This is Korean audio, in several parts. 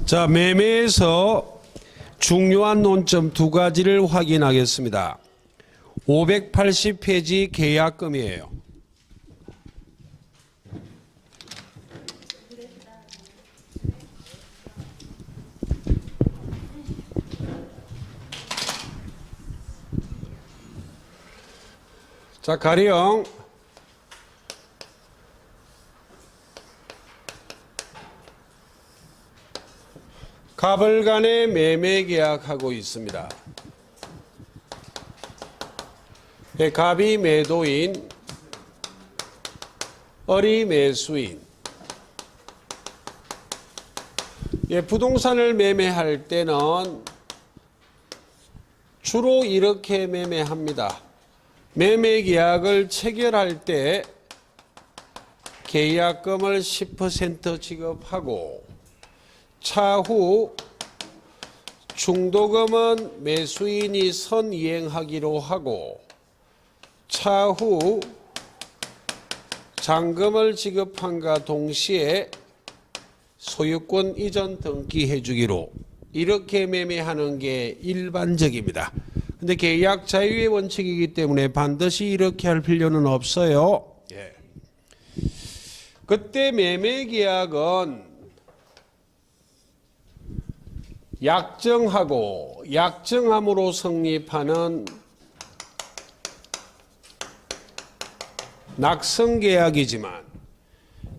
자, 매매에서 중요한 논점 두 가지를 확인하겠습니다. 580페이지 계약금이에요. 자, 가령 갑을 간에 매매 계약하고 있습니다. 갑이 매도인, 을이 매수인. 부동산을 매매할 때는 주로 이렇게 매매합니다. 매매 계약을 체결할 때 계약금을 10% 지급하고 차후 중도금은 매수인이 선이행하기로 하고 차후 잔금을 지급함과 동시에 소유권 이전 등기해 주기로 이렇게 매매하는 게 일반적입니다. 근데 계약 자유의 원칙이기 때문에 반드시 이렇게 할 필요는 없어요. 그때 매매 계약은 약정하고 약정함으로 성립하는 낙성계약이지만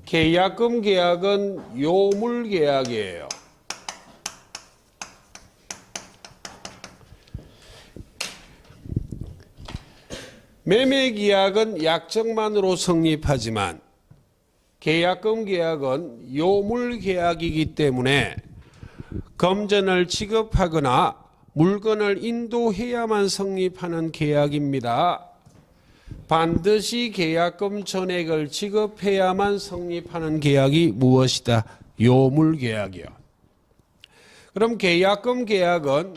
계약금 계약은 요물계약이에요. 매매계약은 약정만으로 성립하지만 계약금 계약은 요물계약이기 때문에 금전을 지급하거나 물건을 인도해야만 성립하는 계약입니다. 반드시 계약금 전액을 지급해야만 성립하는 계약이 무엇이다? 요물계약이요. 그럼 계약금 계약은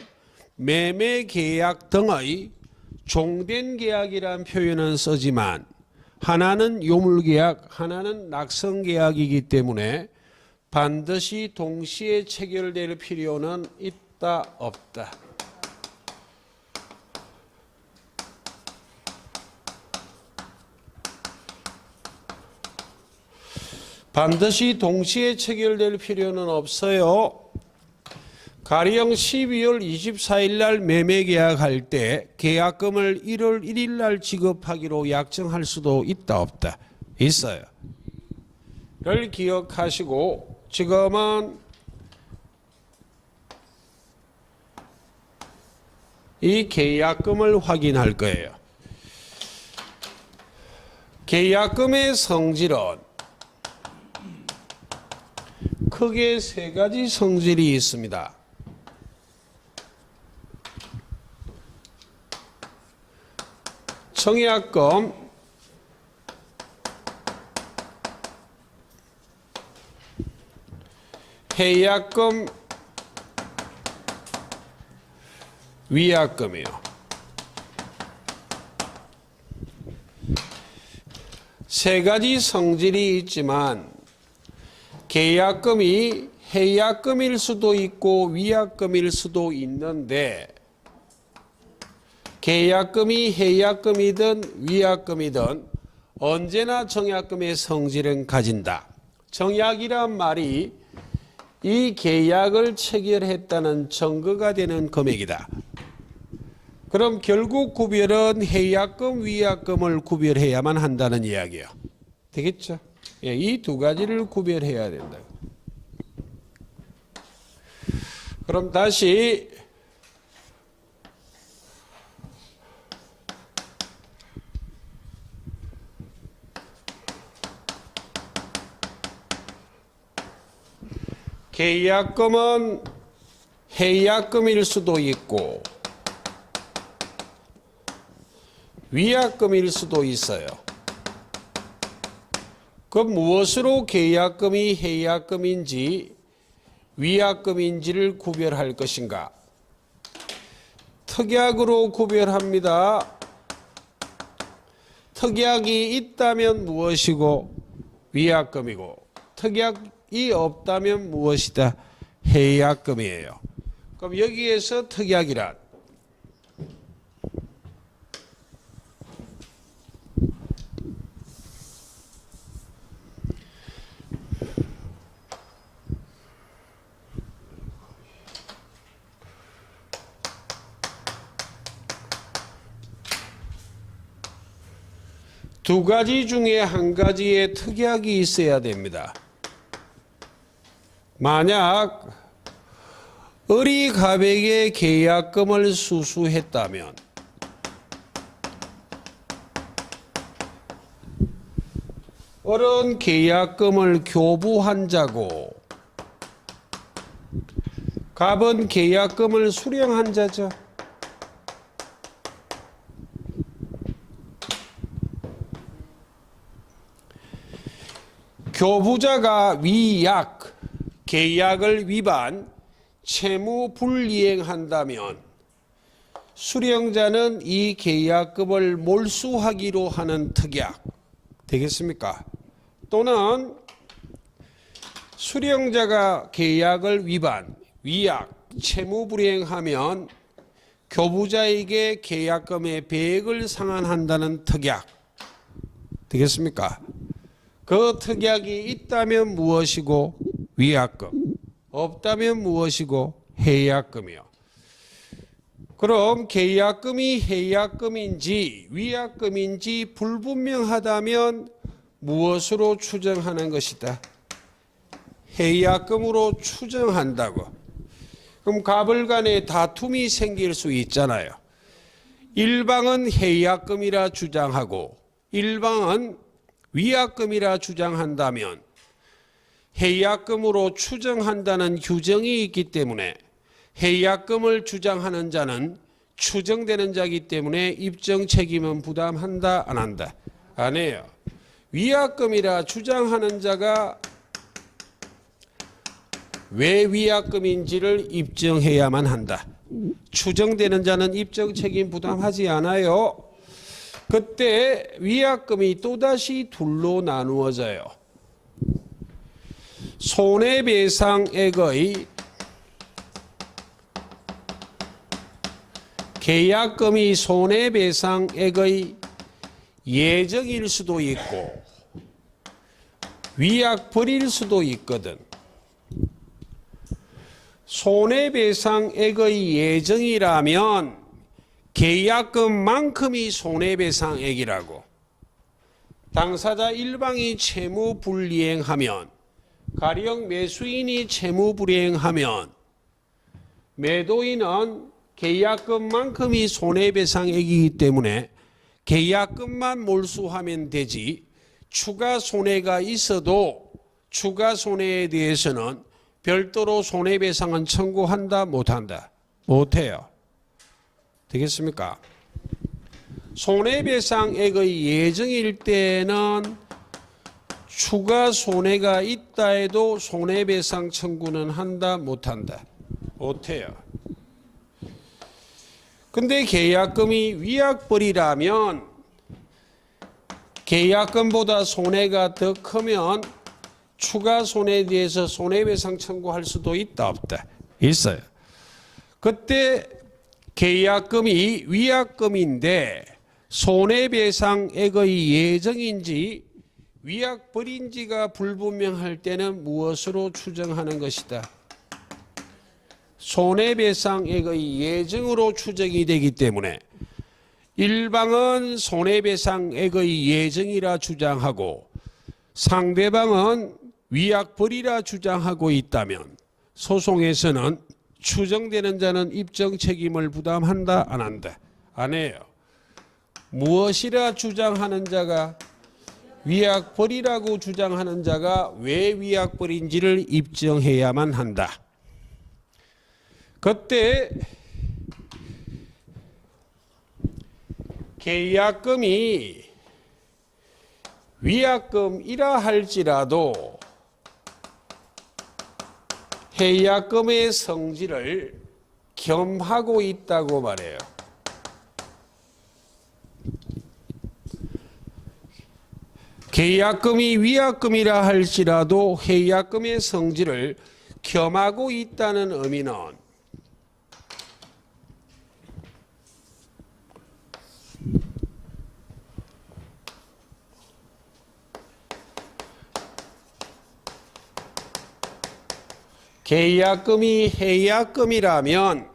매매 계약 등의 종된 계약이라는 표현은 쓰지만 하나는 요물계약, 하나는 낙성계약이기 때문에 반드시 동시에 체결될 필요는 있다 없다. 반드시 동시에 체결될 필요는 없어요. 가령 12월 24일 날 매매 계약할 때 계약금을 1월 1일 날 지급하기로 약정할 수도 있다 없다. 있어요. 를 기억하시고 지금은 이 계약금을 확인할 거예요. 계약금의 성질은 크게 세 가지 성질이 있습니다. 청약금, 해약금, 위약금이요. 세 가지 성질이 있지만 계약금이 해약금일 수도 있고 위약금일 수도 있는데 계약금이 해약금이든 위약금이든 언제나 청약금의 성질은 가진다. 청약이란 말이 이 계약을 체결했다는 증거가 되는 금액이다. 그럼 결국 구별은 해약금, 위약금을 구별해야만 한다는 이야기예요. 되겠죠? 이 두 가지를 구별해야 된다. 그럼 다시 계약금은 해약금일 수도 있고 위약금일 수도 있어요. 그럼 무엇으로 계약금이 해약금인지 위약금인지를 구별할 것인가? 특약으로 구별합니다. 특약이 있다면 무엇이고 위약금이고 특약이 없다면 무엇이다? 해약금이에요. 그럼 여기에서 특약이란 두 가지 중에 한 가지의 특약이 있어야 됩니다. 만약 을이 갑에게 계약금을 수수했다면 을은 계약금을 교부한 자고 갑은 계약금을 수령한 자죠. 교부자가 위약, 계약을 위반, 채무 불이행한다면 수령자는 이 계약금을 몰수하기로 하는 특약 되겠습니까? 또는 수령자가 계약을 위반, 위약, 채무 불이행하면 교부자에게 계약금의 배액을 상환한다는 특약 되겠습니까? 그 특약이 있다면 무엇이고 위약금, 없다면 무엇이고 해약금이요. 그럼 계약금이 해약금인지 위약금인지 불분명하다면 무엇으로 추정하는 것이다? 해약금으로 추정한다고. 그럼 갑을 간에 다툼이 생길 수 있잖아요. 일방은 해약금이라 주장하고 일방은 위약금이라 주장한다면 해약금으로 추정한다는 규정이 있기 때문에 해약금을 주장하는 자는 추정되는 자이기 때문에 입증 책임은 부담한다 안 한다? 안 해요. 위약금이라 주장하는 자가 왜 위약금인지를 입증해야만 한다. 추정되는 자는 입증 책임 부담하지 않아요. 그때 위약금이 또다시 둘로 나누어져요. 손해배상액의 계약금이 손해배상액의 예정일 수도 있고 위약벌일 수도 있거든. 손해배상액의 예정이라면 계약금만큼이 손해배상액이라고. 당사자 일방이 채무불이행하면 가령 매수인이 채무불이행하면 매도인은 계약금만큼이 손해배상액이기 때문에 계약금만 몰수하면 되지 추가 손해가 있어도 추가 손해에 대해서는 별도로 손해배상은 청구한다 못한다? 못해요. 되겠습니까? 손해배상액의 예정일 때는 추가 손해가 있다 해도 손해배상 청구는 한다 못한다? 못해요. 근데 계약금이 위약벌이라면 계약금보다 손해가 더 크면 추가 손해에 대해서 손해배상 청구할 수도 있다 없다? 있어요. 그때 계약금이 위약금인데 손해배상액의 예정인지 위약벌인지가 불분명할 때는 무엇으로 추정하는 것이다? 손해배상액의 예정으로 추정이 되기 때문에 일방은 손해배상액의 예정이라 주장하고 상대방은 위약벌이라 주장하고 있다면 소송에서는 추정되는 자는 입증 책임을 부담한다 안 한다? 안 해요. 무엇이라 주장하는 자가 위약벌이라고 주장하는 자가 왜 위약벌인지를 입증해야만 한다. 그때 계약금이 위약금이라 할지라도 해약금의 성질을 겸하고 있다고 말해요. 계약금이 위약금이라 할지라도 해약금의 성질을 겸하고 있다는 의미는 계약금이 해약금이라면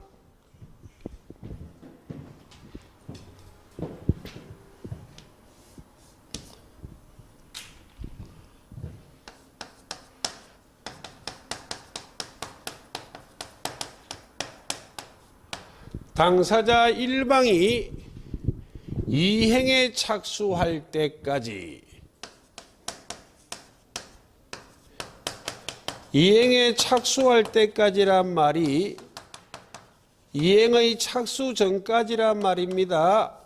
당사자 일방이 이행에 착수할 때까지 이행에 착수할 때까지란 말이 이행의 착수 전까지란 말입니다.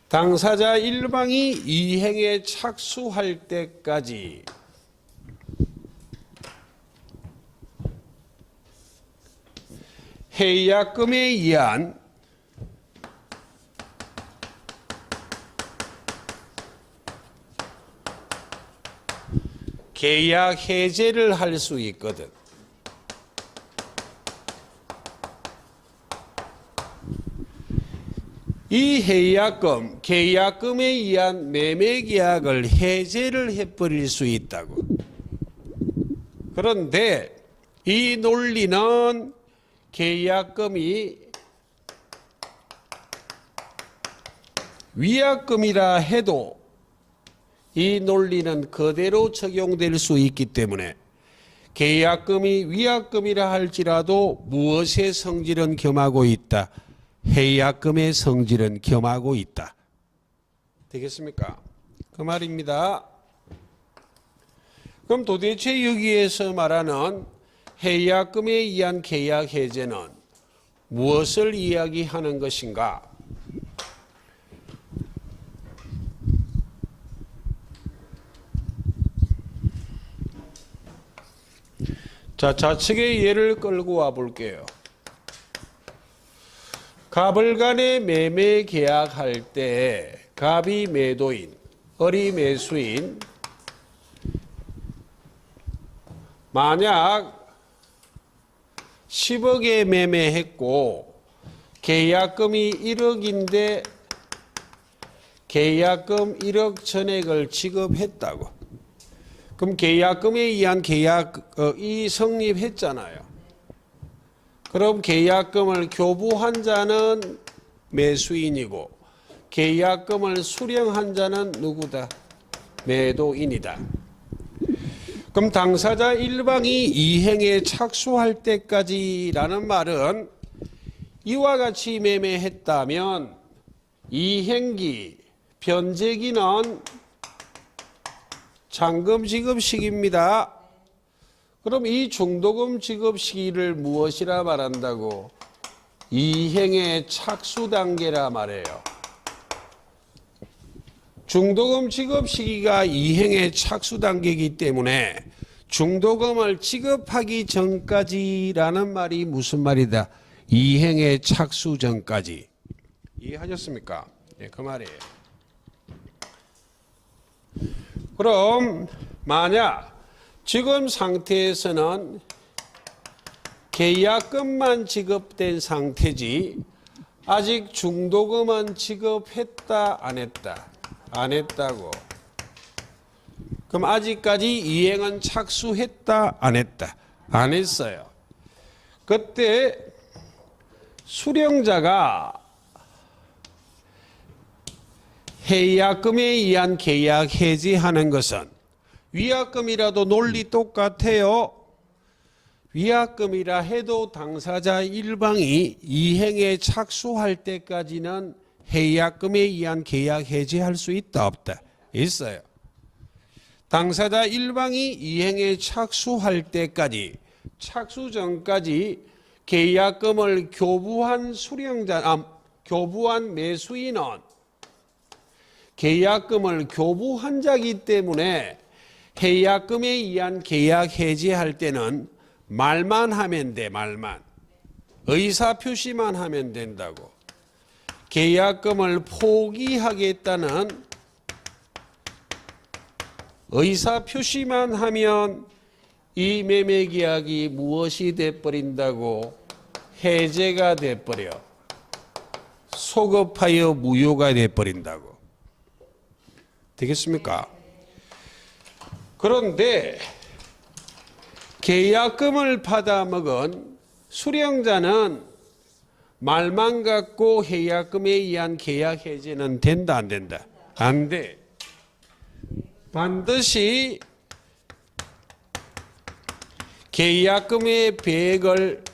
당사자 일방이 이행에 착수할 때까지 해약금에 의한 계약 해제를 할 수 있거든. 이 해약금, 계약금에 의한 매매계약을 해제를 해버릴 수 있다고. 그런데 이 논리는 계약금이 위약금이라 해도 이 논리는 그대로 적용될 수 있기 때문에 계약금이 위약금이라 할지라도 무엇의 성질은 겸하고 있다? 해약금의 성질은 겸하고 있다. 되겠습니까? 그 말입니다. 그럼 도대체 여기에서 말하는 해약금에 의한 계약 해제는 무엇을 이야기하는 것인가? 자, 좌측의 예를 끌고 와 볼게요. 갑을 간에 매매 계약할 때 갑이 매도인, 을이 매수인, 만약 10억에 매매했고 계약금이 1억인데 계약금 1억 전액을 지급했다고. 그럼 계약금에 의한 계약이 성립했잖아요. 그럼 계약금을 교부한 자는 매수인이고 계약금을 수령한 자는 누구다? 매도인이다. 그럼 당사자 일방이 이행에 착수할 때까지라는 말은 이와 같이 매매했다면 이행기, 변제기는 잔금 지급 시기입니다. 그럼 이 중도금 지급 시기를 무엇이라 말한다고? 이행의 착수 단계라 말해요. 중도금 지급 시기가 이행의 착수 단계이기 때문에 중도금을 지급하기 전까지라는 말이 무슨 말이다? 이행의 착수 전까지. 이해하셨습니까? 네, 그 말이에요. 그럼 만약 지금 상태에서는 계약금만 지급된 상태지 아직 중도금은 지급했다 안 했다? 안 했다고. 그럼 아직까지 이행은 착수했다 안 했다? 안 했어요. 그때 수령자가 해약금에 의한 계약 해지하는 것은 위약금이라도 논리 똑같아요. 위약금이라 해도 당사자 일방이 이행에 착수할 때까지는 해약금에 의한 계약 해지할 수 있다 없다? 있어요. 당사자 일방이 이행에 착수할 때까지 착수 전까지 계약금을 교부한 교부한 매수인은 계약금을 교부한 자이기 때문에 해약금에 의한 계약 해지할 때는 말만 하면 돼. 말만. 의사표시만 하면 된다고. 계약금을 포기하겠다는 의사 표시만 하면 이 매매계약이 무엇이 돼버린다고? 해제가 돼버려. 소급하여 무효가 돼버린다고. 되겠습니까? 그런데 계약금을 받아먹은 수령자는 말만 갖고 계약금에 의한 계약 해제는 된다 안 된다? 안 돼. 반드시 계약금의 배액을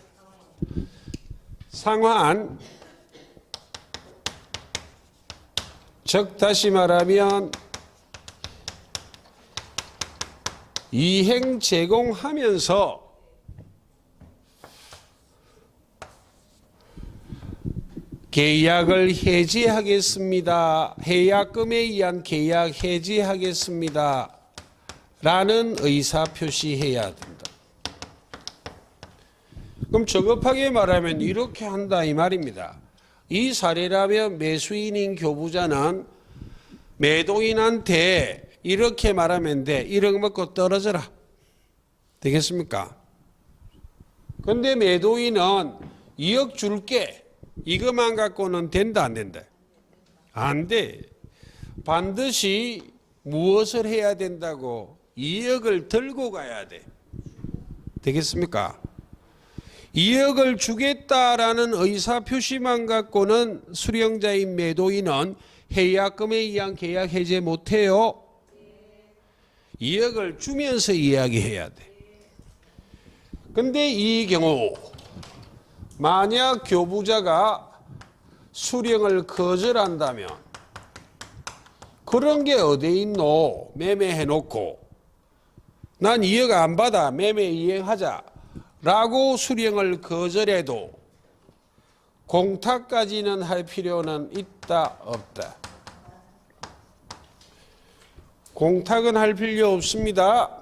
상환, 즉 다시 말하면 이행 제공하면서 계약을 해지하겠습니다. 계약금에 의한 계약 해지하겠습니다. 라는 의사 표시해야 된다. 그럼 저급하게 말하면 이렇게 한다 이 말입니다. 이 사례라면 매수인인 교부자는 매도인한테 이렇게 말하면 돼. 1억 먹고 떨어져라. 되겠습니까? 근데 매도인은 2억 줄게. 이것만 갖고는 된다 안 된다? 안 돼. 반드시 무엇을 해야 된다고? 2억을 들고 가야 돼. 되겠습니까? 2억을 주겠다라는 의사표시만 갖고는 수령자인 매도인은 해약금에 의한 계약 해제 못해요. 2억을 주면서 이야기해야 돼. 근데 이 경우 만약 교부자가 수령을 거절한다면 그런 게 어디 있노? 매매해놓고 난 2억 안 받아 매매 이행하자 라고 수령을 거절해도 공탁까지는 할 필요는 있다 없다? 공탁은 할 필요 없습니다.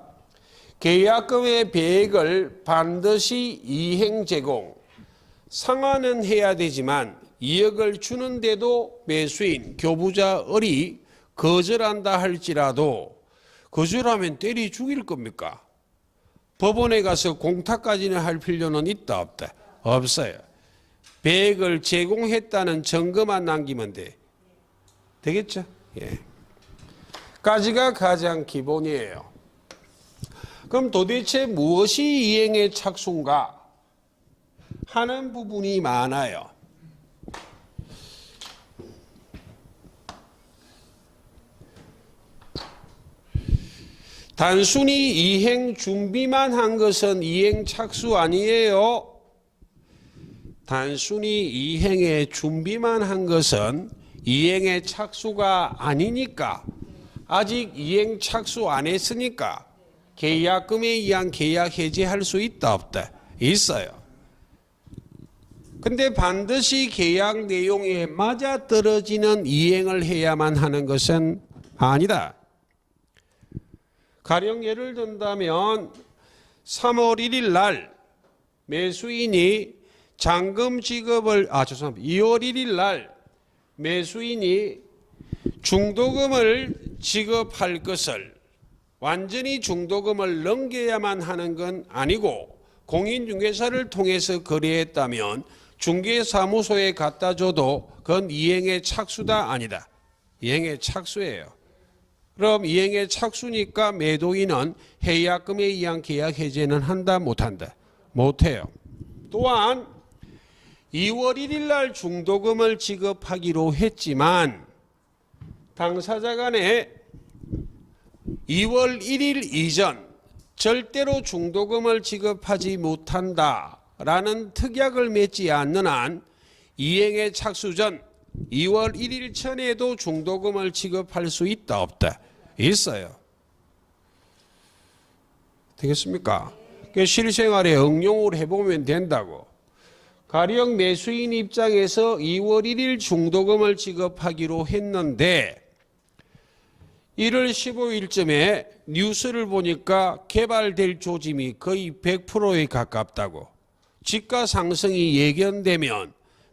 계약금의 배액을 반드시 이행 제공, 상환은 해야 되지만 2억을 주는데도 매수인, 교부자 을이 거절한다 할지라도 거절하면 때리 죽일 겁니까? 법원에 가서 공탁까지는 할 필요는 있다 없다? 없어요. 배액을 제공했다는 증거만 남기면 돼. 되겠죠? 예. 까지가 가장 기본이에요. 그럼 도대체 무엇이 이행의 착수인가 하는 부분이 많아요. 단순히 이행 준비만 한 것은 이행 착수 아니에요. 단순히 이행의 준비만 한 것은 이행의 착수가 아니니까, 아직 이행 착수 안 했으니까 계약금에 의한 계약 해지할 수 있다 없다? 있어요. 근데 반드시 계약 내용에 맞아떨어지는 이행을 해야만 하는 것은 아니다. 가령 예를 든다면 3월 1일 날 매수인이 잔금 지급을 2월 1일 날 매수인이 중도금을 지급할 것을 완전히 중도금을 넘겨야만 하는 건 아니고 공인중개사를 통해서 거래했다면 중개사무소에 갖다 줘도 그건 이행의 착수다 아니다? 이행의 착수예요. 그럼 이행의 착수니까 매도인은 해약금에 의한 계약 해제는 한다 못한다? 못해요. 또한 2월 1일 날 중도금을 지급하기로 했지만 당사자 간에 2월 1일 이전 절대로 중도금을 지급하지 못한다라는 특약을 맺지 않는 한 이행의 착수 전 2월 1일 전에도 중도금을 지급할 수 있다 없다? 있어요. 되겠습니까? 실생활에 응용을 해보면 된다고. 가령 매수인 입장에서 2월 1일 중도금을 지급하기로 했는데 1월 15일쯤에 뉴스를 보니까 개발될 조짐이 거의 100%에 가깝다고. 지가 상승이 예견되면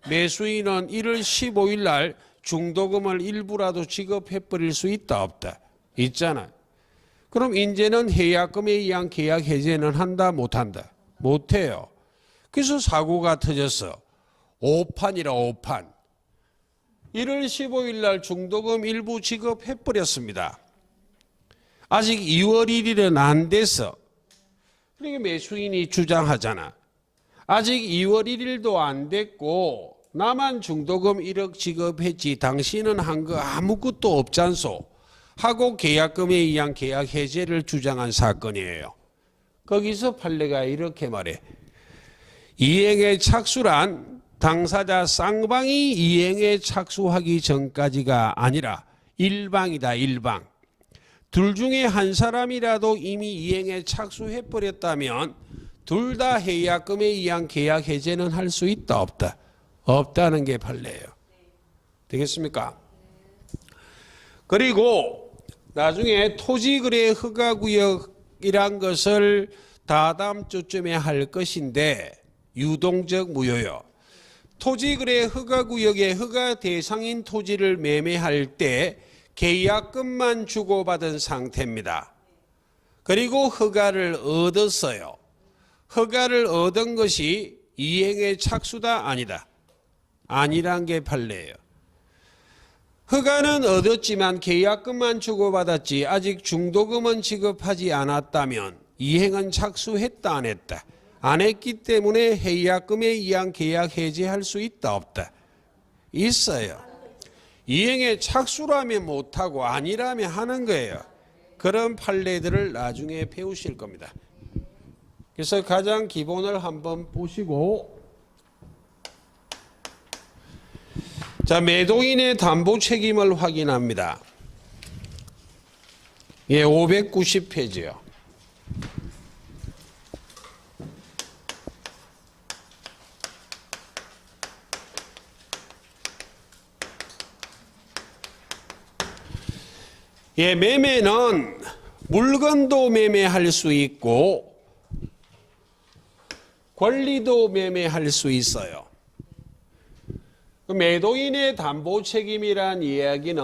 매수인은 1월 15일 날 중도금을 일부라도 지급해버릴 수 있다 없다? 있잖아. 그럼 이제는 해약금에 의한 계약 해제는 한다 못한다? 못해요. 그래서 사고가 터졌어. 5판이라 5판. 1월 15일 날 중도금 일부 지급해버렸습니다. 아직 2월 1일은 안 됐어. 그러니까 매수인이 주장하잖아. 아직 2월 1일도 안 됐고 나만 중도금 1억 지급했지 당신은 한 거 아무것도 없잖소 하고 계약금에 의한 계약 해제를 주장한 사건이에요. 거기서 판례가 이렇게 말해. 이행에 착수란 당사자 쌍방이 이행에 착수하기 전까지가 아니라 일방이다. 일방. 둘 중에 한 사람이라도 이미 이행에 착수해버렸다면 둘 다 해약금에 의한 계약 해제는 할 수 있다 없다? 없다는 게 판례예요. 되겠습니까? 그리고 나중에 토지거래 허가구역이란 것을 다다음 주쯤에 할 것인데 유동적 무효요. 토지거래 허가구역의 허가 대상인 토지를 매매할 때 계약금만 주고받은 상태입니다. 그리고 허가를 얻었어요. 허가를 얻은 것이 이행의 착수다 아니다? 아니란 게 판례예요. 허가는 얻었지만 계약금만 주고받았지 아직 중도금은 지급하지 않았다면 이행은 착수했다 안 했다? 안 했기 때문에 해약금에 의한 계약 해제할 수 있다 없다? 있어요. 이행에 착수라면 못하고 아니라면 하는 거예요. 그런 판례들을 나중에 배우실 겁니다. 그래서 가장 기본을 한번 보시고, 자, 매도인의 담보 책임을 확인합니다. 예, 590페이지요. 예, 매매는 물건도 매매할 수 있고 권리도 매매할 수 있어요. 매도인의 담보 책임이란 이야기는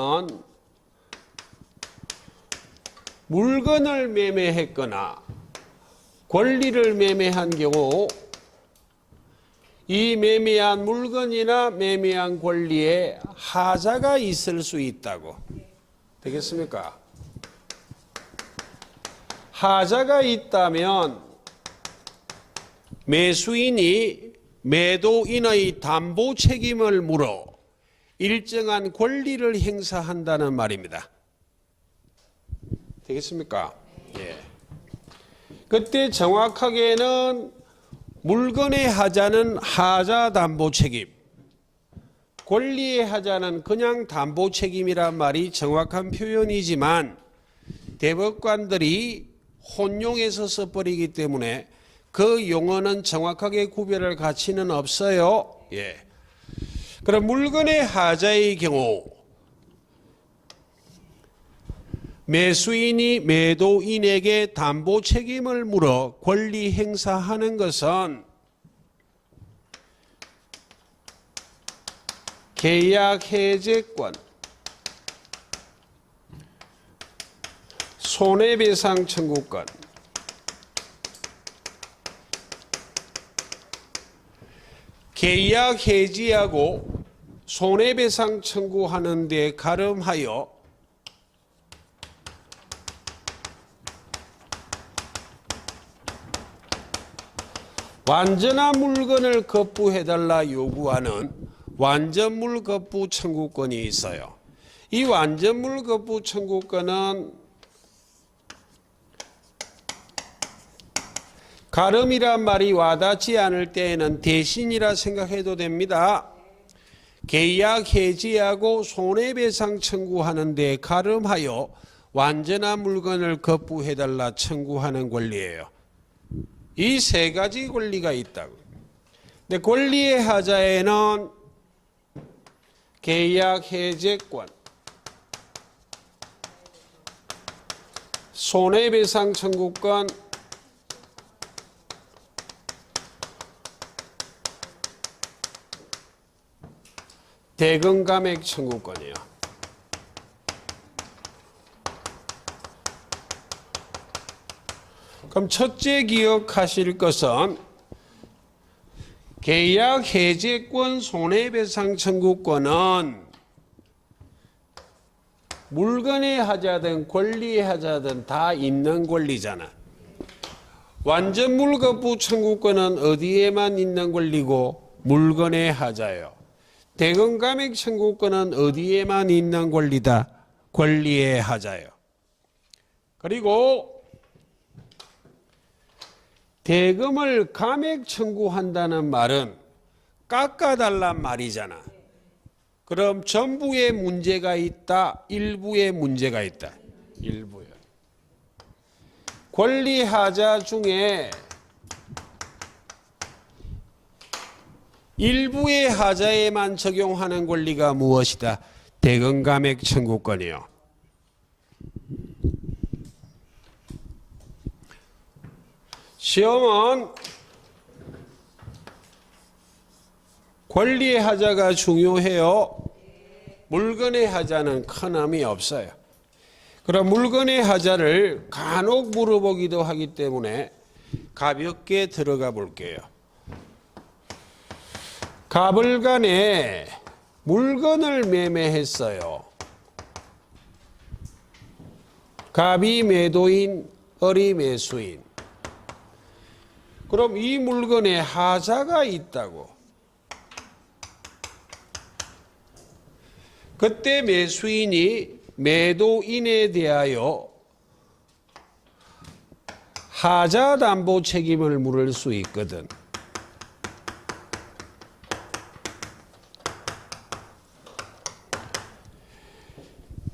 물건을 매매했거나 권리를 매매한 경우 이 매매한 물건이나 매매한 권리에 하자가 있을 수 있다고. 되겠습니까? 하자가 있다면 매수인이 매도인의 담보 책임을 물어 일정한 권리를 행사한다는 말입니다. 되겠습니까? 예. 그때 정확하게는 물건의 하자는 하자 담보 책임, 권리의 하자는 그냥 담보 책임이란 말이 정확한 표현이지만 대법관들이 혼용해서 써버리기 때문에 그 용어는 정확하게 구별할 가치는 없어요. 예. 그럼 물건의 하자의 경우 매수인이 매도인에게 담보 책임을 물어 권리 행사하는 것은 계약 해제권, 손해배상 청구권, 계약 해지하고 손해배상 청구하는 데 가름하여 완전한 물건을 거부해달라 요구하는 완전물 거부 청구권이 있어요. 이 완전물 거부 청구권은 가름이란 말이 와닿지 않을 때에는 대신이라 생각해도 됩니다. 계약 해지하고 손해배상 청구하는 데 가름하여 완전한 물건을 거부해달라 청구하는 권리예요. 이 세 가지 권리가 있다고. 근데 권리의 하자에는 계약 해제권, 손해배상 청구권, 대금감액 청구권이에요. 그럼 첫째 기억하실 것은 계약 해제권 손해배상 청구권은 물건의 하자든 권리의 하자든 다 있는 권리잖아. 완전 물거부 청구권은 어디에만 있는 권리고 물건의 하자요. 대금감액 청구권은 어디에만 있는 권리다? 권리의 하자요. 그리고 대금을 감액 청구한다는 말은 깎아달란 말이잖아. 그럼 전부에 문제가 있다, 일부에 문제가 있다. 일부요. 권리 하자 중에 일부의 하자에만 적용하는 권리가 무엇이다? 대금 감액 청구권이요. 시험은 권리의 하자가 중요해요. 물건의 하자는 큰 의미 없어요. 그럼 물건의 하자를 간혹 물어보기도 하기 때문에 가볍게 들어가 볼게요. 가불간에 물건을 매매했어요. 갑이 매도인, 을이 매수인. 그럼 이 물건에 하자가 있다고. 그때 매수인이 매도인에 대하여 하자 담보 책임을 물을 수 있거든.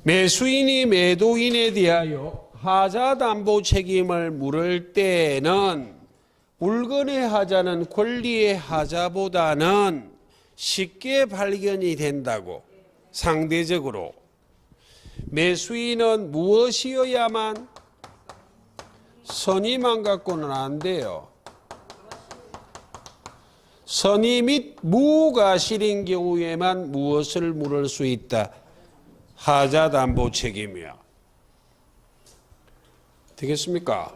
매수인이 매도인에 대하여 하자 담보 책임을 물을 때는 물건의 하자는 권리의 하자보다는 쉽게 발견이 된다고. 상대적으로 매수인은 무엇이어야만? 선의만 갖고는 안 돼요. 선의 및 무과실인 경우에만 무엇을 물을 수 있다? 하자 담보 책임이야. 되겠습니까?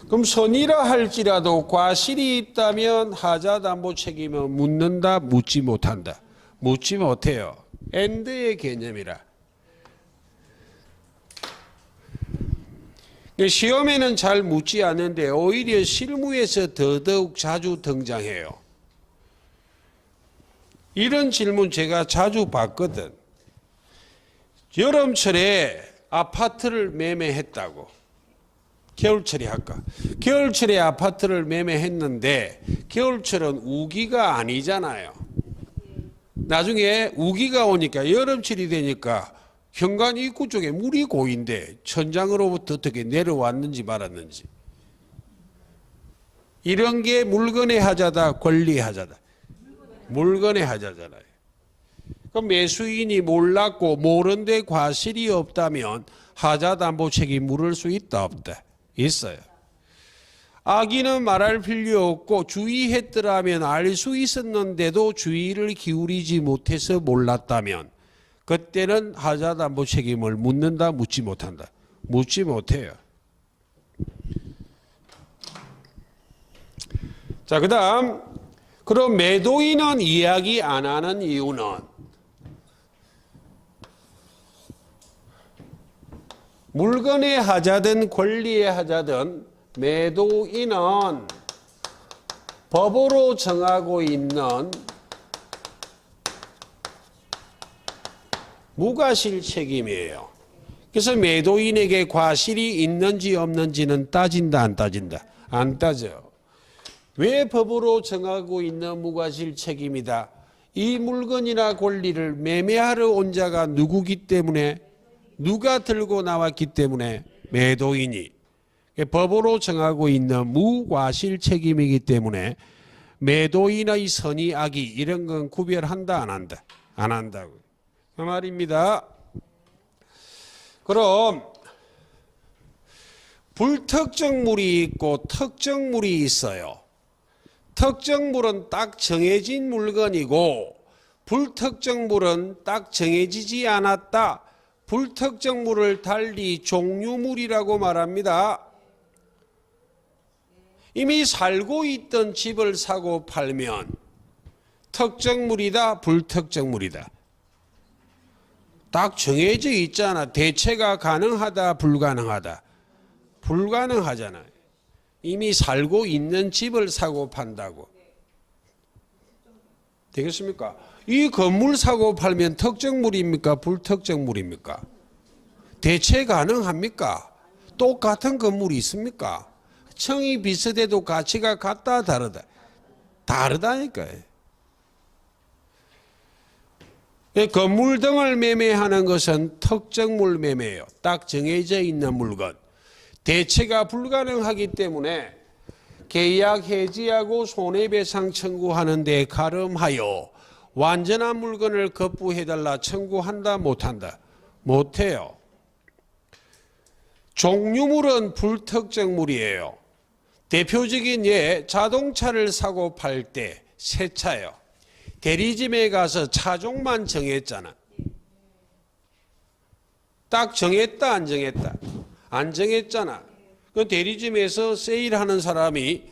그럼 선의라 할지라도 과실이 있다면 하자 담보 책임은 묻는다, 묻지 못한다. 묻지 못해요. 엔드의 개념이라. 시험에는 잘 묻지 않는데 오히려 실무에서 더더욱 자주 등장해요. 이런 질문 제가 자주 받거든. 여름철에 아파트를 매매했다고. 겨울철에 할까? 겨울철에 아파트를 매매했는데 겨울철은 우기가 아니잖아요. 나중에 우기가 오니까 여름철이 되니까 현관 입구 쪽에 물이 고인데 천장으로부터 어떻게 내려왔는지 말았는지. 이런 게 물건의 하자다, 권리의 하자다. 물건의 하자잖아요. 그럼 매수인이 몰랐고 모른데 과실이 없다면 하자 담보 책임 물을 수 있다, 없다? 있어요. 악의는 말할 필요 없고 주의했더라면 알 수 있었는데도 주의를 기울이지 못해서 몰랐다면 그때는 하자 담보 책임을 묻는다, 묻지 못한다? 묻지 못해요. 자, 그다음 그럼 매도인은 이야기 안 하는 이유는 물건의 하자든 권리의 하자든 매도인은 법으로 정하고 있는 무과실 책임이에요. 그래서 매도인에게 과실이 있는지 없는지는 따진다, 안 따진다? 안 따져. 왜 법으로 정하고 있는 무과실 책임이다? 이 물건이나 권리를 매매하러 온 자가 누구기 때문에, 누가 들고 나왔기 때문에 매도인이 법으로 정하고 있는 무과실 책임이기 때문에 매도인의 선의 악의 이런 건 구별한다, 안 한다? 안 한다고. 그 말입니다. 그럼 불특정물이 있고 특정물이 있어요. 특정물은 딱 정해진 물건이고 불특정물은 딱 정해지지 않았다. 불특정물을 달리 종류물이라고 말합니다. 이미 살고 있던 집을 사고 팔면 특정물이다, 불특정물이다. 딱 정해져 있잖아. 대체가 가능하다, 불가능하다. 불가능하잖아요. 이미 살고 있는 집을 사고 판다고. 되겠습니까? 이 건물 사고 팔면 특정물입니까? 불특정물입니까? 대체 가능합니까? 똑같은 건물이 있습니까? 층이 비슷해도 가치가 같다, 다르다. 다르다니까요. 건물 등을 매매하는 것은 특정물 매매예요. 딱 정해져 있는 물건. 대체가 불가능하기 때문에 계약 해지하고 손해배상 청구하는 데 가름하여 완전한 물건을 거부해달라 청구한다, 못한다? 못해요. 종류물은 불특정물이에요. 대표적인 예, 자동차를 사고 팔 때 새 차요. 대리점에 가서 차종만 정했잖아. 딱 정했다, 안 정했다? 안 정했잖아. 그 대리점에서 세일하는 사람이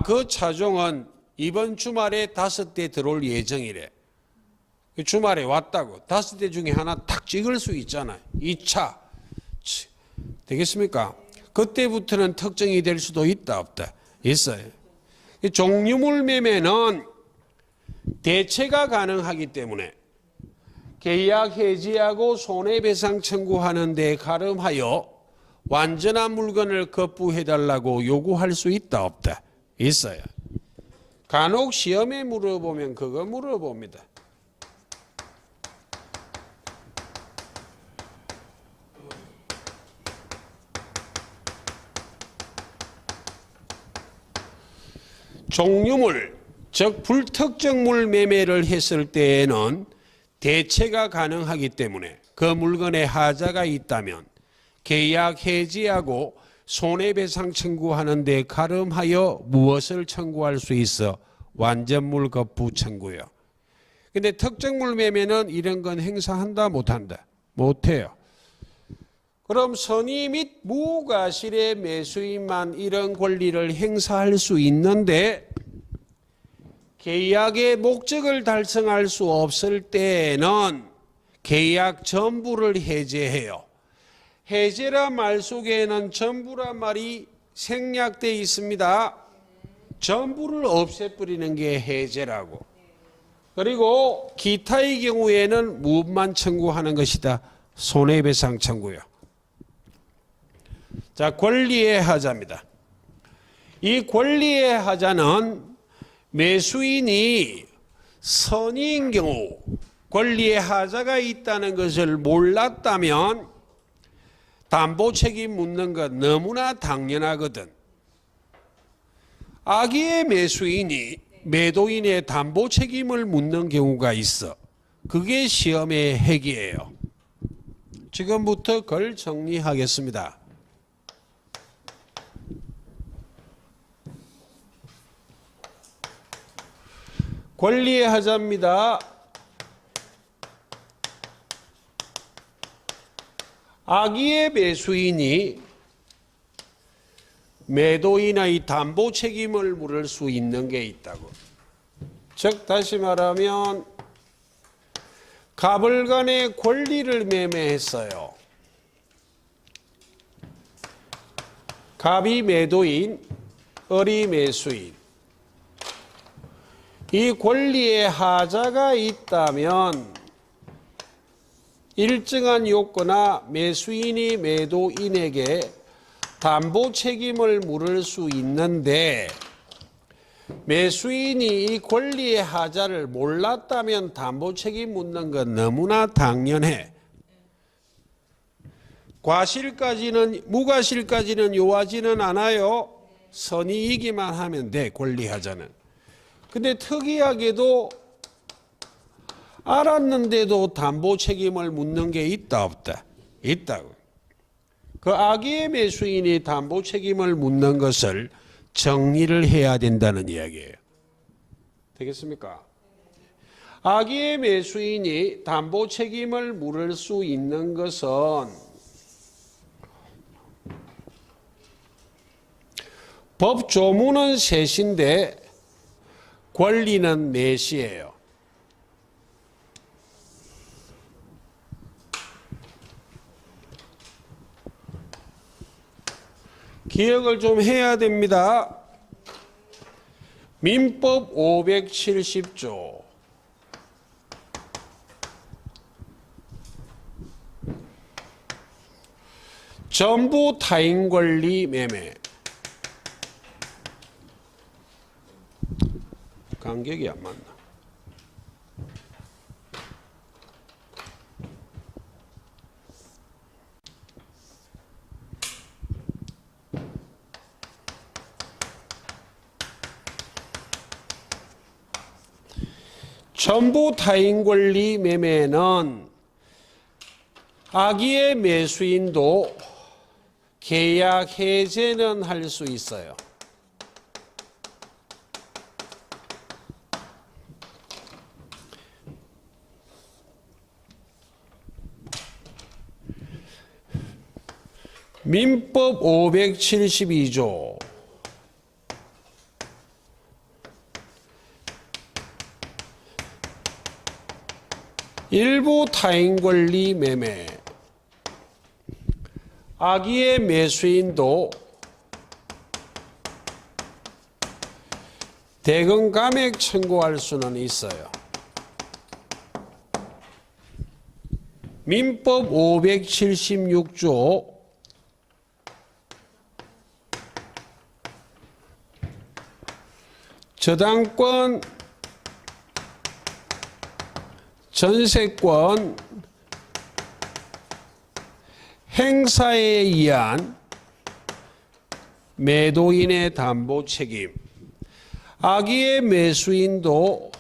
그 차종은 이번 주말에 5대 들어올 예정이래. 그 주말에 왔다고 5대 중에 하나 탁 찍을 수 있잖아. 이 차. 되겠습니까? 그때부터는 특정이 될 수도 있다, 없다? 있어요. 종류물 매매는 대체가 가능하기 때문에 계약 해지하고 손해배상 청구하는 데 가름하여 완전한 물건을 거부해달라고 요구할 수 있다, 없다? 있어요. 간혹 시험에 물어보면 그거 물어봅니다. 종류물, 즉 불특정물 매매를 했을 때에는 대체가 가능하기 때문에 그 물건에 하자가 있다면 계약 해지하고 손해배상 청구하는 데 가름하여 무엇을 청구할 수 있어? 완전물 거부 청구요. 근데 특정물 매매는 이런 건 행사한다, 못한다? 못해요. 그럼 선의 및 무과실의 매수인만 이런 권리를 행사할 수 있는데 계약의 목적을 달성할 수 없을 때에는 계약 전부를 해제해요. 해제란 말 속에는 전부란 말이 생략되어 있습니다. 전부를 없애버리는 게 해제라고. 그리고 기타의 경우에는 무엇만 청구하는 것이다? 손해배상 청구요. 자, 권리의 하자입니다. 이 권리의 하자는 매수인이 선의인 경우 권리의 하자가 있다는 것을 몰랐다면 담보 책임 묻는 것 너무나 당연하거든. 악의의 매수인이 매도인의 담보 책임을 묻는 경우가 있어. 그게 시험의 핵이에요. 지금부터 그걸 정리하겠습니다. 권리의 하자입니다. 악의의 매수인이 매도인의 담보 책임을 물을 수 있는 게 있다고. 즉 다시 말하면 갑을 간의 권리를 매매했어요. 갑이 매도인, 을이 매수인. 이 권리의 하자가 있다면 일정한 요건나 매수인이 매도인에게 담보 책임을 물을 수 있는데 매수인이 이 권리의 하자를 몰랐다면 담보 책임 묻는 건 너무나 당연해. 과실까지는 무과실까지는 요하지는 않아요. 선의이기만 하면 돼, 권리 하자는. 근데 특이하게도 알았는데도 담보 책임을 묻는 게 있다, 없다? 있다고. 그 악의의 매수인이 담보 책임을 묻는 것을 정리를 해야 된다는 이야기예요. 되겠습니까? 악의의 매수인이 담보 책임을 물을 수 있는 것은 법 조문은 셋인데 권리는 넷이에요. 기억을 좀 해야 됩니다. 민법 570조 전부 타인 권리 매매. 간격이 안 맞나? 전부 타인 권리 매매는 악의의 매수인도 계약 해제는 할 수 있어요. 민법 572조 일부 타인 권리 매매. 악의의 매수인도 대금 감액 청구할 수는 있어요. 민법 576조 저당권, 전세권 행사에 의한 매도인의 담보 책임. 악의의 매수인도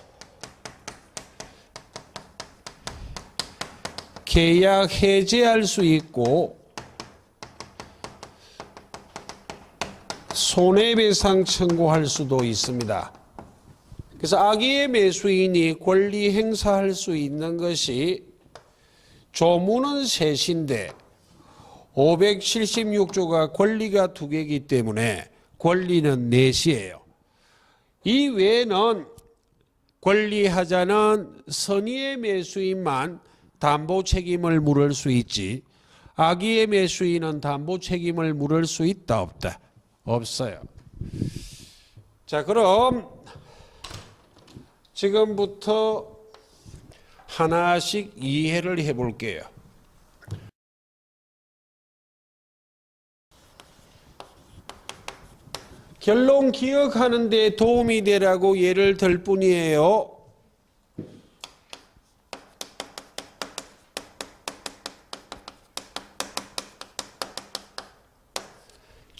계약 해제할 수 있고 손해배상 청구할 수도 있습니다. 그래서 악의의 매수인이 권리 행사할 수 있는 것이 조문은 셋인데 576조가 권리가 두 개이기 때문에 권리는 넷이에요. 이 외에는 권리하자는 선의의 매수인만 담보 책임을 물을 수 있지 악의의 매수인은 담보 책임을 물을 수 있다 없다? 없어요. 자, 그럼 지금부터 하나씩 이해를 해볼게요. 결론 기억하는 데 도움이 되라고 예를 들 뿐이에요.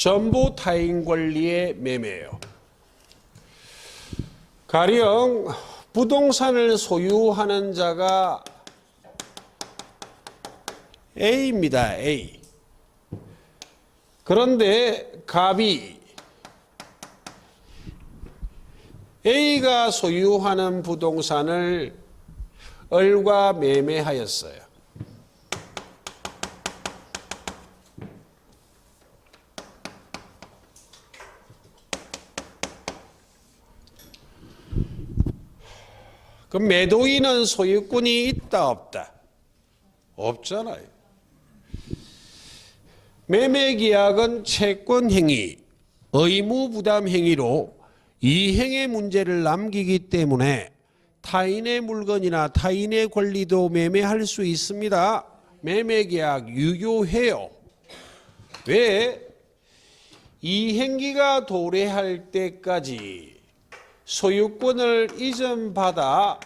전부 타인 권리의 매매예요. 가령 부동산을 소유하는 자가 A입니다. A. 그런데 갑이 A가 소유하는 부동산을 을과 매매하였어요. 그럼 매도인은 소유권이 있다 없다? 없잖아요. 매매계약은 채권행위, 의무부담행위로 이행의 문제를 남기기 때문에 타인의 물건이나 타인의 권리도 매매할 수 있습니다. 매매계약 유효해요. 왜? 이행기가 도래할 때까지 소유권을 이전받아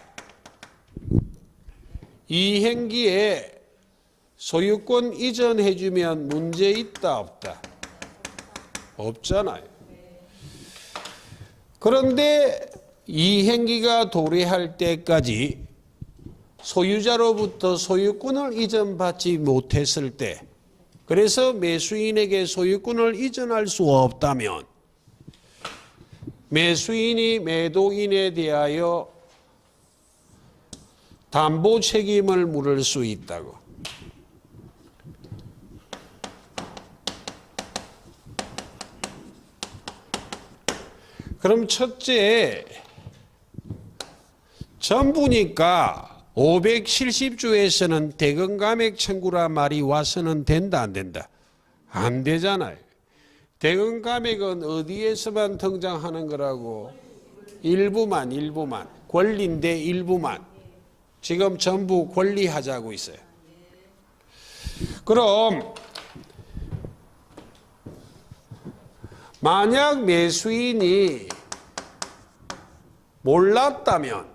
이행기에 소유권 이전해주면 문제 있다 없다? 없잖아요. 그런데 이행기가 도래할 때까지 소유자로부터 소유권을 이전받지 못했을 때, 그래서 매수인에게 소유권을 이전할 수 없다면 매수인이 매도인에 대하여 담보 책임을 물을 수 있다고. 그럼 첫째, 전부니까 570조에서는 대금감액 청구라 말이 와서는 된다, 안 된다? 안 되잖아요. 대금감액은 어디에서만 등장하는 거라고? 일부만. 권리인데 일부만. 지금 전부 권리하자고 있어요. 그럼 만약 매수인이 몰랐다면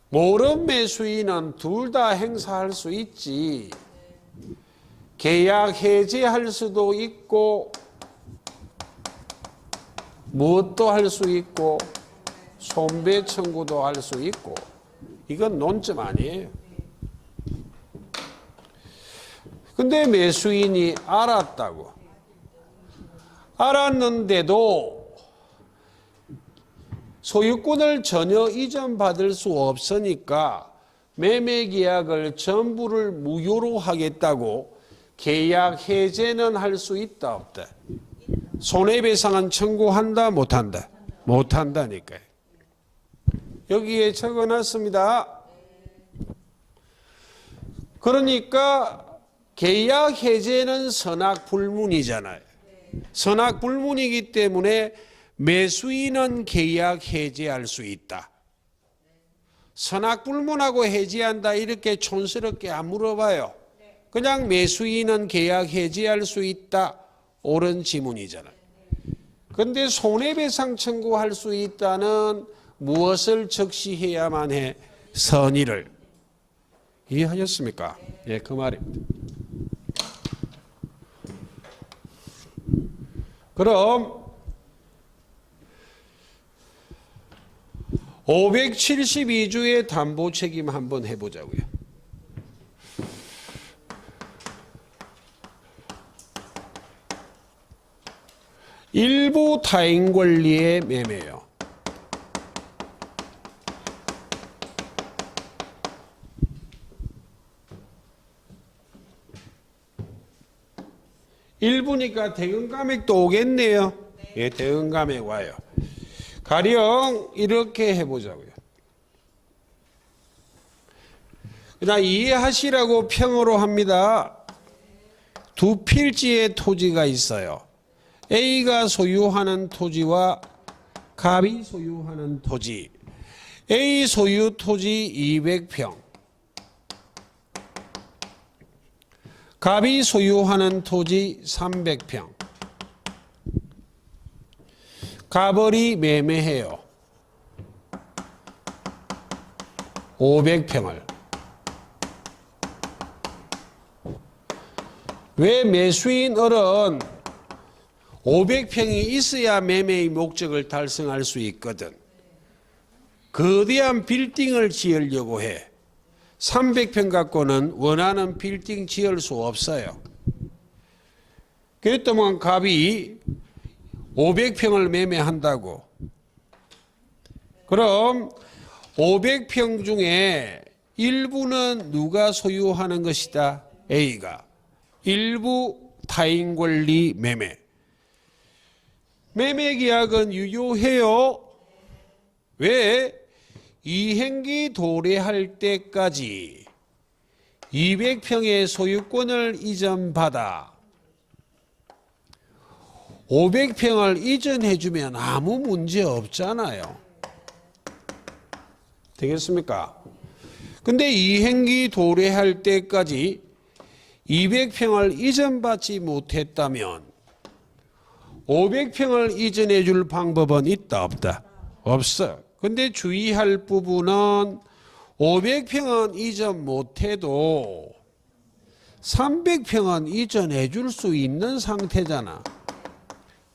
모른 매수인은 둘 다 행사할 수 있지. 계약 해지할 수도 있고 무엇도 할 수 있고 손배 청구도 할 수 있고 이건 논점 아니에요. 근데 매수인이 알았다고. 알았는데도 소유권을 전혀 이전받을 수 없으니까 매매계약을 전부를 무효로 하겠다고 계약 해제는 할 수 있다 없다? 손해배상은 청구한다 못한다? 못한다니까요. 여기에 적어놨습니다. 그러니까 계약 해제는 선악불문이잖아요. 선악불문이기 때문에 매수인은 계약 해제할 수 있다. 선악불문하고 해제한다 이렇게 촌스럽게 안 물어봐요. 그냥 매수인은 계약 해제할 수 있다. 옳은 지문이잖아요. 그런데 손해배상 청구할 수 있다는 무엇을 적시해야만 해? 선의를. 이해하셨습니까? 예, 그 말입니다. 그럼 572조의 담보 책임 한번 해보자고요. 일부 타인 권리의 매매요. 일부니까 대금감액도 오겠네요. 예, 대금감액 와요. 가령 이렇게 해보자고요. 그냥 이해하시라고 평으로 합니다. 두 필지의 토지가 있어요. A가 소유하는 토지와 갑이 소유하는 토지. A 소유 토지 200평. 갑이 소유하는 토지 300평. 갑을이 매매해요. 500평을. 왜 매수인 을은 500평이 있어야 매매의 목적을 달성할 수 있거든. 거대한 빌딩을 지으려고 해. 300평 갖고는 원하는 빌딩 지을 수 없어요. 그랬더만 갑이 500평을 매매한다고. 그럼 500평 중에 일부는 누가 소유하는 것이다? A가. 일부 타인 권리 매매. 매매계약은 유효해요. 왜? 이행기 도래할 때까지 200평의 소유권을 이전받아 500평을 이전해주면 아무 문제 없잖아요. 되겠습니까? 근데 이행기 도래할 때까지 200평을 이전받지 못했다면 500평을 이전해 줄 방법은 있다 없다? 없어. 근데 주의할 부분은 500평은 이전 못해도 300평은 이전해 줄 수 있는 상태잖아.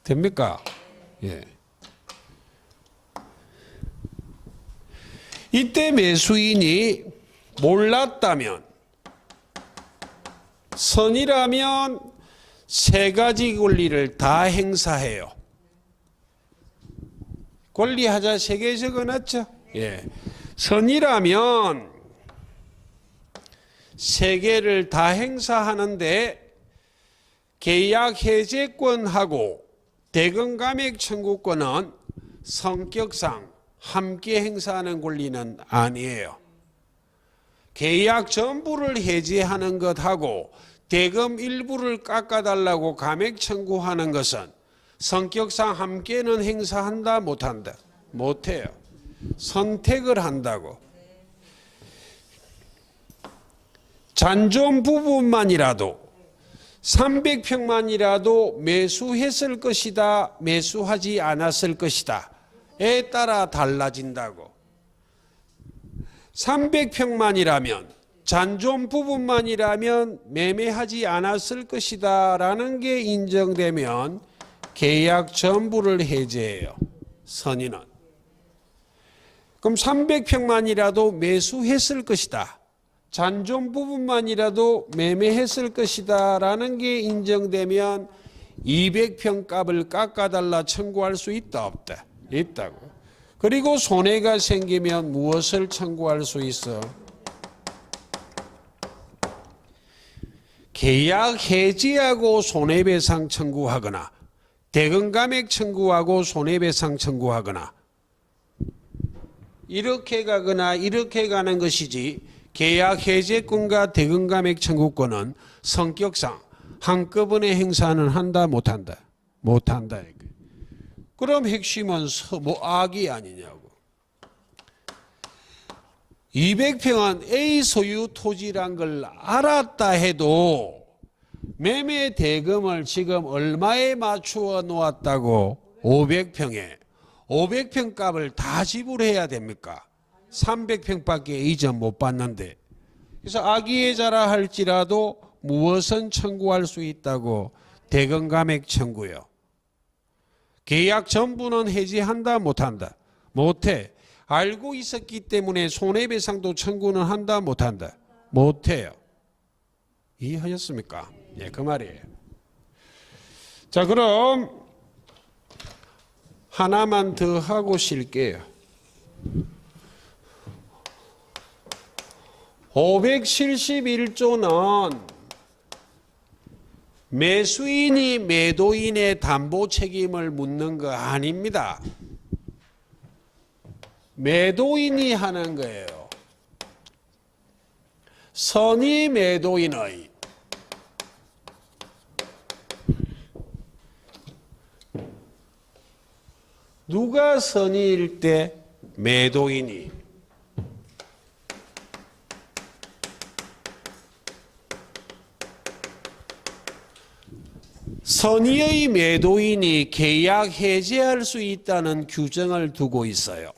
됩니까? 예. 이때 매수인이 몰랐다면, 선이라면 세 가지 권리를 다 행사해요. 권리하자 세 개 적어놨죠? 예. 선이라면 세 개를 다 행사하는데 계약 해제권하고 대금감액 청구권은 성격상 함께 행사하는 권리는 아니에요. 계약 전부를 해지하는 것하고 대금 일부를 깎아달라고 감액 청구하는 것은 성격상 함께는 행사한다 못한다? 못해요. 선택을 한다고. 잔존 부분만이라도 300평만이라도 매수했을 것이다, 매수하지 않았을 것이다에 따라 달라진다고. 300평만이라면 잔존 부분만이라면 매매하지 않았을 것이다 라는 게 인정되면 계약 전부를 해제해요. 선인은. 그럼 300평만이라도 매수했을 것이다. 잔존 부분만이라도 매매했을 것이다 라는 게 인정되면 200평 값을 깎아달라 청구할 수 있다 없다? 있다고. 그리고 손해가 생기면 무엇을 청구할 수 있어? 계약 해지하고 손해배상 청구하거나 대금감액 청구하고 손해배상 청구하거나 이렇게 가거나 이렇게 가는 것이지, 계약 해제권과 대금감액 청구권은 성격상 한꺼번에 행사는 한다 못한다? 못한다. 그럼 핵심은 악이 아니냐고. 200평은 A 소유 토지란 걸 알았다 해도 매매 대금을 지금 얼마에 맞추어 놓았다고? 500평에. 500평 값을 다 지불해야 됩니까? 300평밖에 이전 못 받는데. 그래서 악의해자라 할지라도 무엇은 청구할 수 있다고? 대금감액 청구요. 계약 전부는 해지한다 못한다? 못해. 알고 있었기 때문에 손해배상도 청구는 한다 못한다? 못해요. 이해하셨습니까? 예, 그 말이에요. 자, 그럼 하나만 더 하고 쉴게요. 571조는 매수인이 매도인의 담보 책임을 묻는 거 아닙니다. 매도인이 하는 거예요. 선의 매도인의 누가 선의일 때? 매도인이. 선의의 매도인이 계약 해지할 수 있다는 규정을 두고 있어요.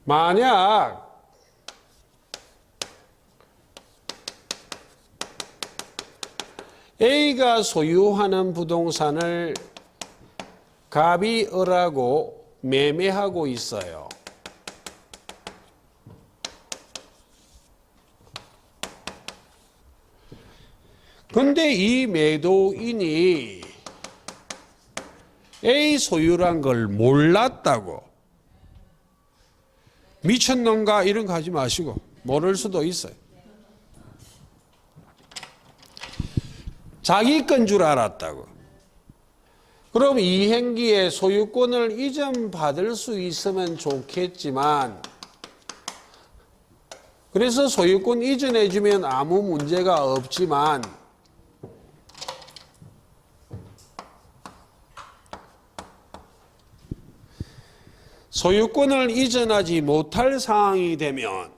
만약 A가 소유하는 부동산을 갑이 을하고 매매하고 있어요. 근데 이 매도인이 A 소유란 걸 몰랐다고. 미쳤는가 이런 거 하지 마시고, 모를 수도 있어요. 자기 건 줄 알았다고. 그럼 이 행기에 소유권을 이전받을 수 있으면 좋겠지만, 그래서 소유권 이전해 주면 아무 문제가 없지만, 소유권을 이전하지 못할 상황이 되면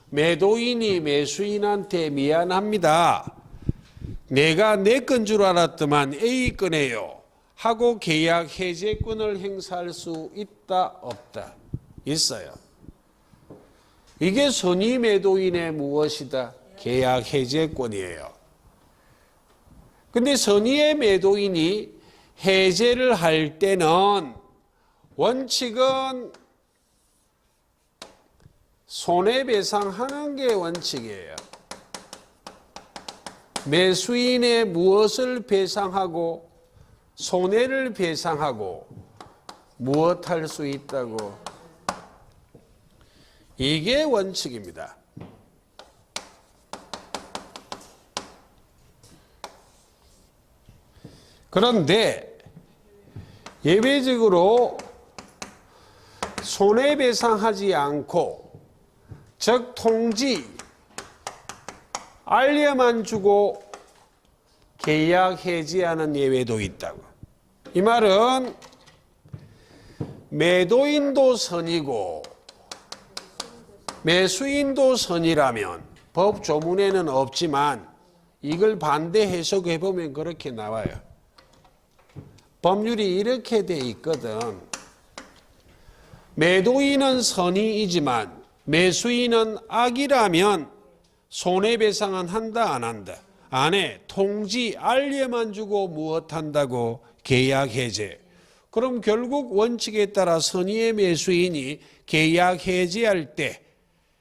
매도인이 매수인한테 미안합니다. 내가 내 건 줄 알았더만 A 건이에요 하고 계약 해제권을 행사할 수 있다 없다? 있어요. 이게 선의 매도인의 무엇이다? 계약 해제권이에요. 근데 선의의 매도인이 해제를 할 때는 원칙은 손해배상하는 게 원칙이에요. 매수인의 무엇을 배상하고 손해를 배상하고 무엇 할 수 있다고? 이게 원칙입니다. 그런데 예외적으로 손해배상하지 않고 즉 통지 알려만 주고 계약 해지하는 예외도 있다고. 이 말은 매도인도 선이고 매수인도 선이라면 법 조문에는 없지만 이걸 반대 해석해 보면 그렇게 나와요. 법률이 이렇게 돼 있거든. 매도인은 선이이지만 매수인은 악이라면 손해배상은 한다 안 한다? 안 해. 통지 알려만 주고 무엇한다고? 계약 해제. 그럼 결국 원칙에 따라 선의의 매수인이 계약 해제할 때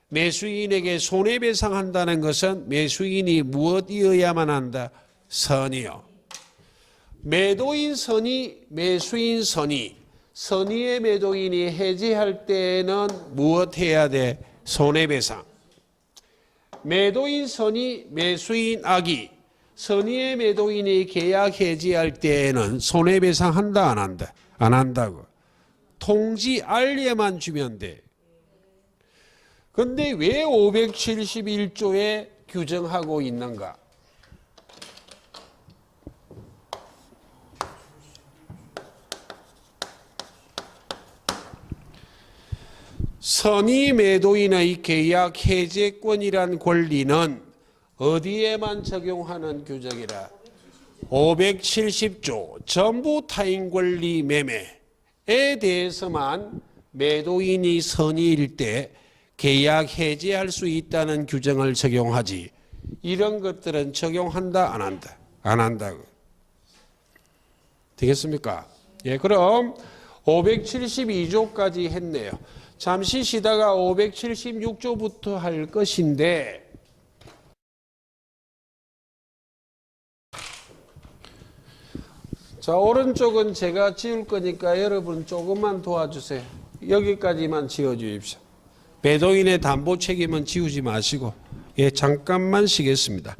매수인에게 손해배상한다는 것은 매수인이 무엇이어야만 한다? 선의요. 매도인 선의, 매수인 선의. 선의의 매도인이 해지할 때는 무엇 해야 돼? 손해배상. 매도인 선의, 매수인 악의. 선의의 매도인이 계약 해지할 때에는 손해배상 한다 안 한다? 안 한다고. 통지 알려만 주면 돼. 근데 왜 571조에 규정하고 있는가? 선의 매도인의 계약 해제권이란 권리는 어디에만 적용하는 규정이라? 570조 전부 타인 권리 매매에 대해서만 매도인이 선의일 때 계약 해제할 수 있다는 규정을 적용하지. 이런 것들은 적용한다 안 한다? 안 한다고. 되겠습니까? 예, 그럼 572조까지 했네요. 잠시 쉬다가 576조부터 할 것인데 자, 오른쪽은 제가 지울 거니까 여러분 조금만 도와주세요. 여기까지만 지어주십시오. 매도인의 담보 책임은 지우지 마시고, 예, 잠깐만 쉬겠습니다.